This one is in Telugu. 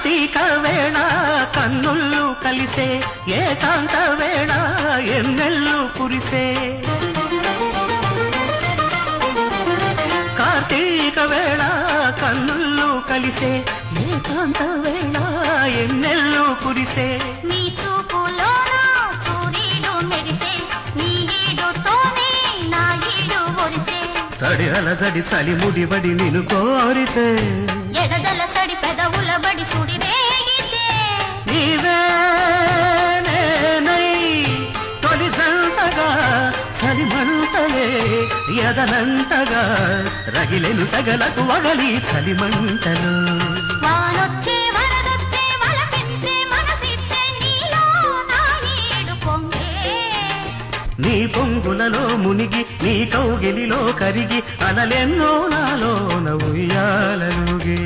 కార్తీక వేళ కన్నుళ్ళు కలిసే ఏకాంత వేళ ఎన్నెల్లు కురిసే కార్తీక వేళ కన్నుళ్ళు కలిసే ఏకాంత వేళ ఎన్నెల్లు కురిసే నీ చూపులోన సూర్యుడు మెరిసే నీ ఈడుతోనే నా ఈడు ఒరిసే తడి అలజడి చలి ముడిబడి నిన్ను కోరితే ఎడదల సడి పెదవుల బడి సుడి వేగితే నీవే నేనై తొలి జంటగా చలిమంటలే ఎదనంతగా రగిలెను సగలకు వగలి చలిమంటలు వానొచ్చే వరదొచ్చే వలపించే మనసిచ్చే నీలో నా ఈడు పొంగే నీ పొంగులలో మునిగి నీ కౌగిలిలో కరిగి అలలెన్నో నాలోన ఉయ్యాలలుగే